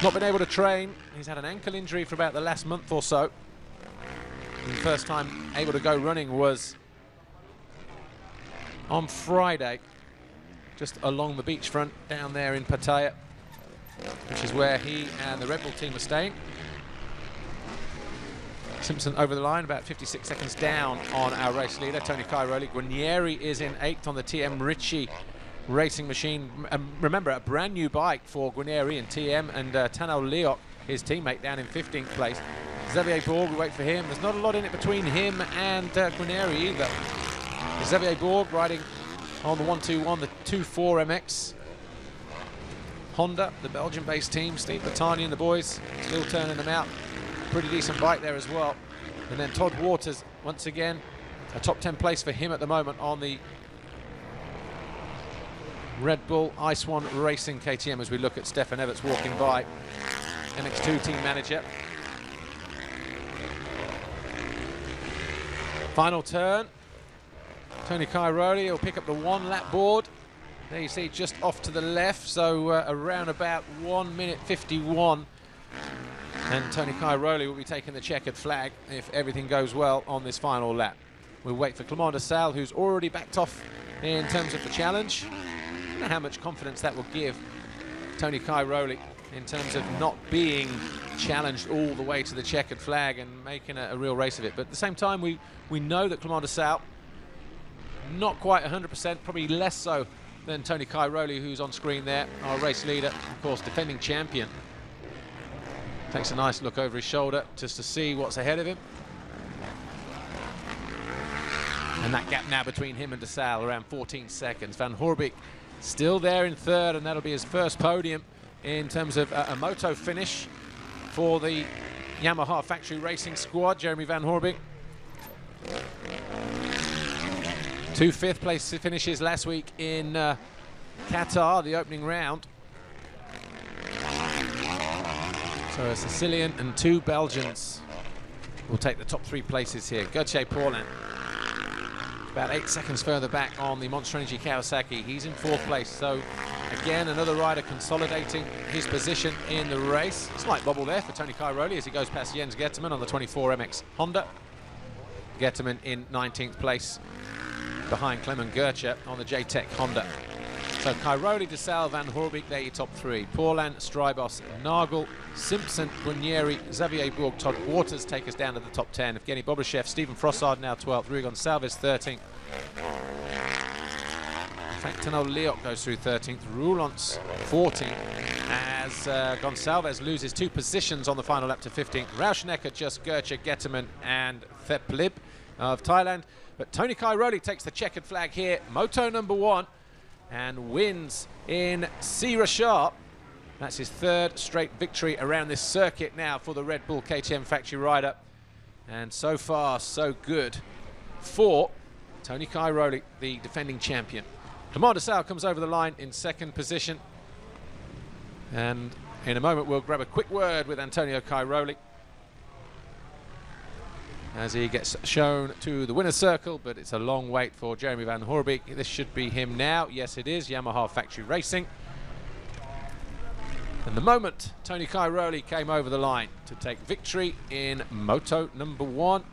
Not been able to train. He's had an ankle injury for about the last month or so. The first time able to go running was on Friday, just along the beachfront down there in Pattaya, which is where he and the Red Bull team are staying. Simpson over the line, about 56 seconds down on our race leader, Tony Cairoli. Guarnieri is in 8th on the TM Ricci racing machine. Remember, a brand new bike for Guarnieri and TM, and Tano Leok, his teammate, down in 15th place. Xavier Borg, we wait for him. There's not a lot in it between him and Guarnieri either. Xavier Borg riding on the 121, the 24 MX. Honda, the Belgian-based team, Steve Battani and the boys still turning them out. Pretty decent bike there as well. And then Todd Waters, once again, a top 10 place for him at the moment on the Red Bull Ice One Racing KTM as we look at Stefan Everts walking by, MX2 team manager. Final turn. Tony Cairoli will pick up the 1-lap board. There you see just off to the left, so around about 1 minute 51. And Tony Cairoli will be taking the checkered flag if everything goes well on this final lap. We'll wait for Clément Desalle, who's already backed off in terms of the challenge. I don't know how much confidence that will give Tony Cairoli in terms of not being challenged all the way to the checkered flag and making a real race of it. But at the same time, we know that Clément Desalle, not quite 100%, probably less so than Tony Cairoli, who's on screen there, our race leader, of course, defending champion. Takes a nice look over his shoulder just to see what's ahead of him. And that gap now between him and Desalle, around 14 seconds. Van Horebeek still there in 3rd, and that'll be his first podium in terms of a moto finish for the Yamaha factory racing squad. Jeremy Van Horebeek. 2 5th place finishes last week in Qatar, the opening round. So a Sicilian and 2 Belgians will take the top 3 places here. Gauthier Paulin, about 8 seconds further back on the Monster Energy Kawasaki. He's in 4th place. So again, another rider consolidating his position in the race. Slight bobble there for Tony Cairoli as he goes past Jens Getterman on the 24 MX Honda. Getterman in 19th place behind Clement Gertcher on the JTEC Honda. So Cairoli, Desalle, Van Horebeek, they're your top 3. Paulin, Strybos, Nagel, Simpson, Guarnieri, Xavier Borg, Todd Waters take us down to the top 10. Evgeny Bobryshev, Stephen Frossard now 12th, Rui Gonçalves 13th. In fact, Tano Leok goes through 13th, Roulants 14th, as Gonçalves loses 2 positions on the final lap to 15th. Rauschnecker, just Gertcher, Getterman and Theplib of Thailand. But Tony Cairoli takes the checkered flag here, moto number 1, and wins in Sierra Sharp. That's his 3rd straight victory around this circuit now for the Red Bull KTM factory rider. And so far, so good for Tony Cairoli, the defending champion. Clément Desalle comes over the line in 2nd position. And in a moment, we'll grab a quick word with Antonio Cairoli as he gets shown to the winner's circle, but it's a long wait for Jeremy Van Horebeek. This should be him now. Yes, it is. Yamaha Factory Racing. And the moment Tony Cairoli came over the line to take victory in moto number 1.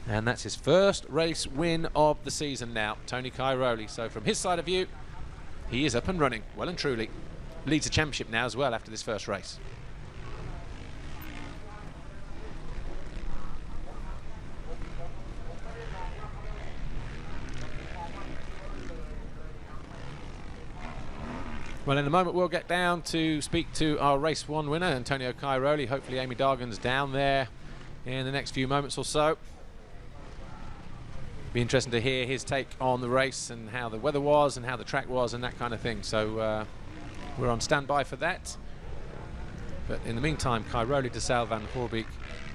And that's his first race win of the season now, Tony Cairoli. So from his side of view, he is up and running, well and truly. Leads the championship now as well after this first race. Well, in a moment we'll get down to speak to our race 1 winner, Antonio Cairoli. Hopefully Amy Dargan's down there in the next few moments or so. Be interesting to hear his take on the race and how the weather was and how the track was and that kind of thing. So we're on standby for that. But in the meantime, Cairoli, Desalle, Van Horebeek,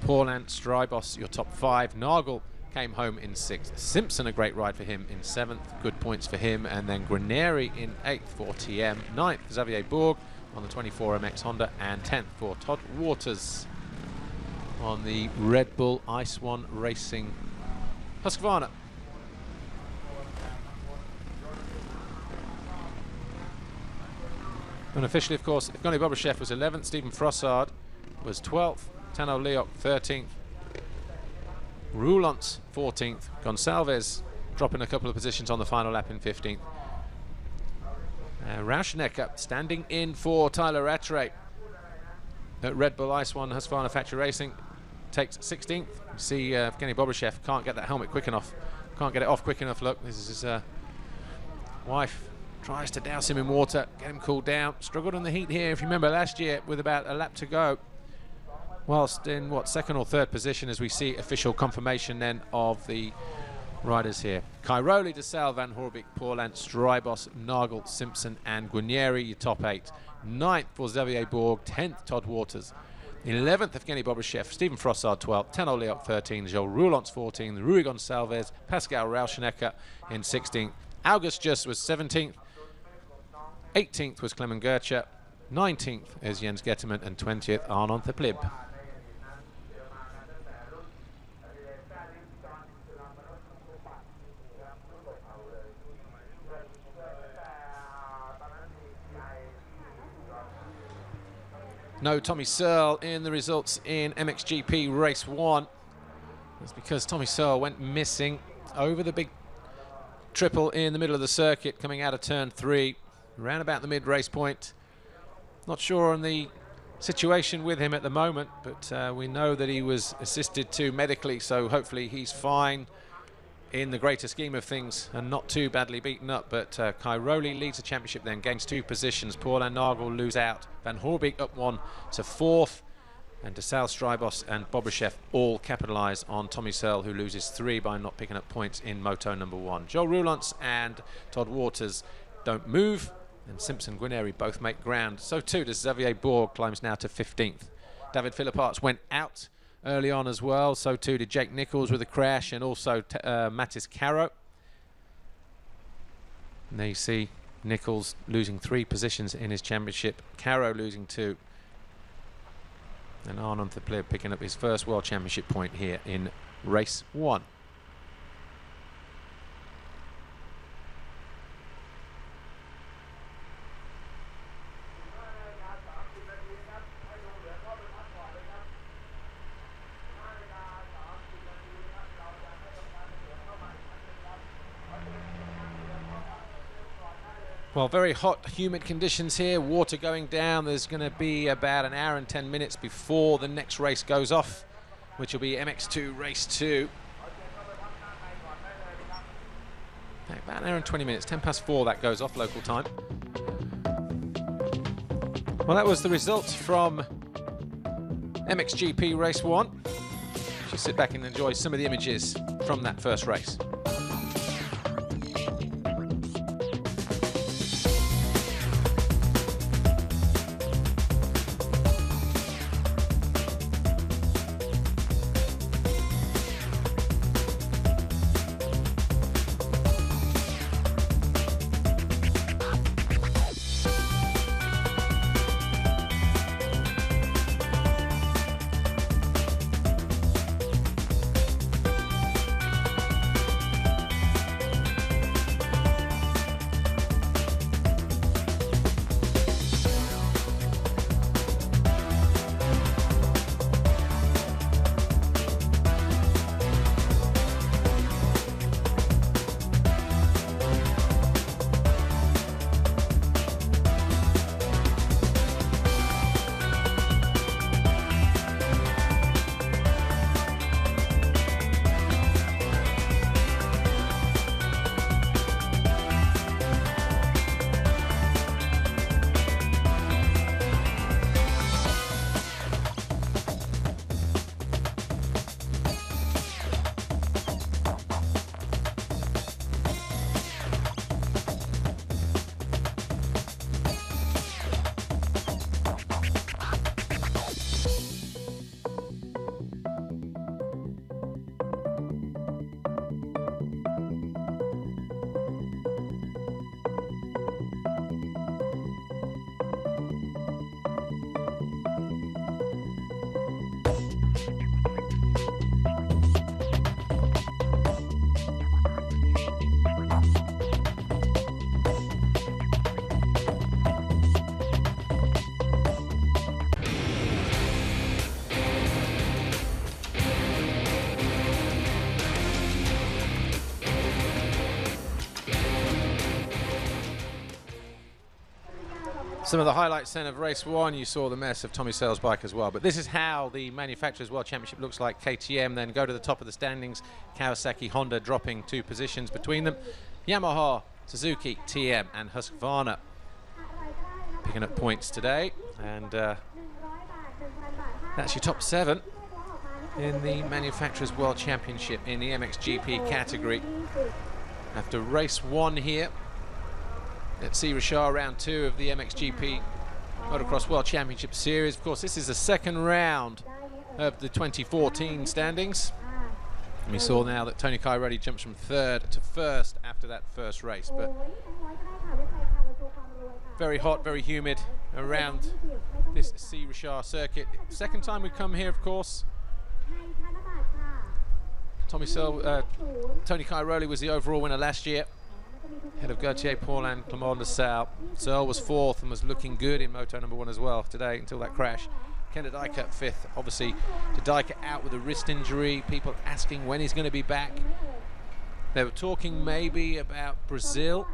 Paulhan, Strybos, your top 5. Nagel came home in 6th. Simpson, a great ride for him in 7th. Good points for him. And then Guarneri in 8th for TM. 9th, Xavier Bourg on the 24 MX Honda. And 10th for Todd Waters on the Red Bull Ice One Racing Husqvarna. And officially, of course, Evgeny Bobryshev was 11th, Stephen Frossard was 12th, Tano Leok 13th, Roulance 14th, Gonçalves dropping a couple of positions on the final lap in 15th. Rauschnecker standing in for Tyler Rattray at Red Bull Ice One Husqvarna Factory Racing takes 16th. You see Evgeny Bobryshev can't get that helmet quick enough, can't get it off quick enough. Look, this is his wife. Tries to douse him in water, get him cooled down. Struggled on the heat here, if you remember last year, with about a lap to go. Whilst in, what, 2nd or 3rd position as we see official confirmation then of the riders here. Cairoli, Desalle, Van Horebeek, Paulhan, Strybos, Nagel, Simpson and Guarneri, your top 8. 9th for Xavier Bourg, 10th Todd Waters. 11th Evgeny Bobryshev, Stephen Frossard 12th, Tano Leok 13th, Joel Roulance 14th, Rui Gonçalves, Pascal Rauschnecker in 16th. August Just was 17th. 18th was Clement Gertcher, 19th is Jens Getterman, and 20th Arnon Theplib. No Tommy Searle in the results in MXGP Race 1. That's because Tommy Searle went missing over the big triple in the middle of the circuit coming out of turn 3. Around about the mid-race point. Not sure on the situation with him at the moment, but we know that he was assisted to medically, so hopefully he's fine in the greater scheme of things and not too badly beaten up. But Cairoli leads the championship then, gains 2 positions. Paulhan, Nagel lose out. Van Horebeek up 1 to 4th. And Desalle, Strybos and Bobryshev all capitalise on Tommy Searle, who loses 3 by not picking up points in Moto number 1. Joel Roulance and Todd Waters don't move. And Simpson, Guarneri both make ground. So too does Xavier Bourg, climbs now to 15th. David Philipparts went out early on as well. So too did Jake Nichols with a crash, and also Mattis Caro. And there you see Nichols losing 3 positions in his championship. Caro losing 2. And Arnon Theplib picking up his first World Championship point here in race 1. Well, very hot, humid conditions here, water going down. There's going to be about an hour and 10 minutes before the next race goes off, which will be MX2 Race 2. About an hour and 20 minutes, 10 past 4 that goes off local time. Well, that was the results from MXGP Race 1. Just sit back and enjoy some of the images from that first race. Some of the highlights then of race 1, you saw the mess of Tommy Searle's bike as well. But this is how the Manufacturers World Championship looks like. KTM then go to the top of the standings. Kawasaki, Honda dropping 2 positions between them. Yamaha, Suzuki, TM and Husqvarna picking up points today. And that's your top 7 in the Manufacturers World Championship in the MXGP category. After race 1 here at C. Richard, round 2 of the MXGP Motocross World Championship Series. Of course, this is the second round of the 2014 standings. And we saw now that Tony Cairoli jumps from 3rd to 1st after that first race. But very hot, very humid around this C. Richard circuit. Second time we come here, of course. Tony Cairoli was the overall winner last year, ahead of Gauthier Paul and Clément Desalle. Searle was 4th and was looking good in Moto number 1 as well today until that crash. Ken de Dijker 5th. Obviously, de Dijker out with a wrist injury. People asking when he's going to be back. They were talking maybe about Brazil,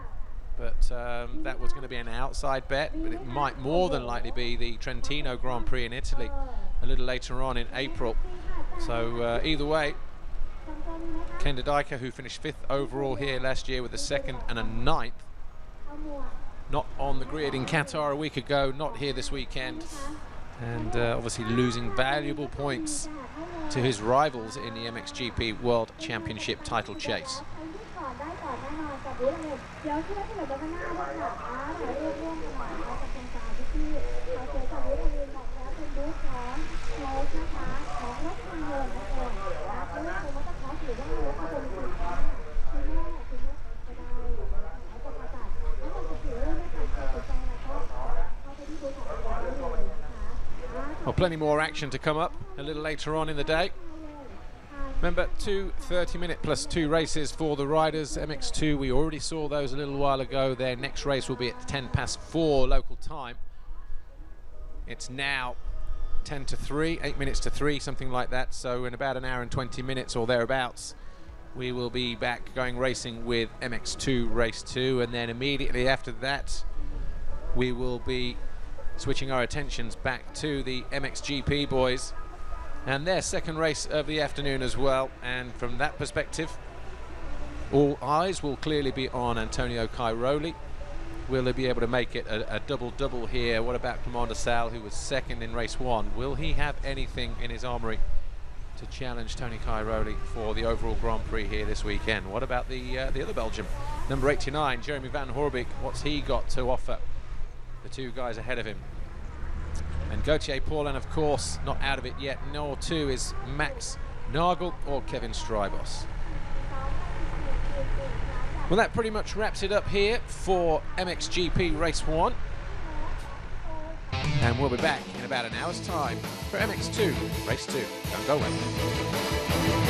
but that was going to be an outside bet. But it might more than likely be the Trentino Grand Prix in Italy a little later on in April. So either way, Ken de Dijker, who finished 5th overall here last year with a 2nd and a 9th, not on the grid in Qatar a week ago, not here this weekend, and obviously losing valuable points to his rivals in the MXGP World Championship title chase. Well, plenty more action to come up a little later on in the day. Remember, 2 30-minute plus 2 races for the riders. MX2, we already saw those a little while ago. Their next race will be at 4:10 local time. It's now 10 to 3, 8 minutes to 3, something like that. So in about an hour and 20 minutes or thereabouts, we will be back going racing with MX2 race 2. And then immediately after that, we will be switching our attentions back to the MXGP boys and their second race of the afternoon as well. And from that perspective, all eyes will clearly be on Antonio Cairoli. Will he be able to make it a double-double here? What about Clément Desalle, who was 2nd in race 1? Will he have anything in his armory to challenge Tony Cairoli for the overall Grand Prix here this weekend? What about the other Belgian, number 89, Jeremy van Horebeek? What's he got to offer the 2 guys ahead of him? And Gauthier Paulin, of course, not out of it yet, nor too is Max Nagel or Kevin Strybos. Well, that pretty much wraps it up here for MXGP Race 1. And we'll be back in about an hour's time for MX2 Race 2. Don't go away.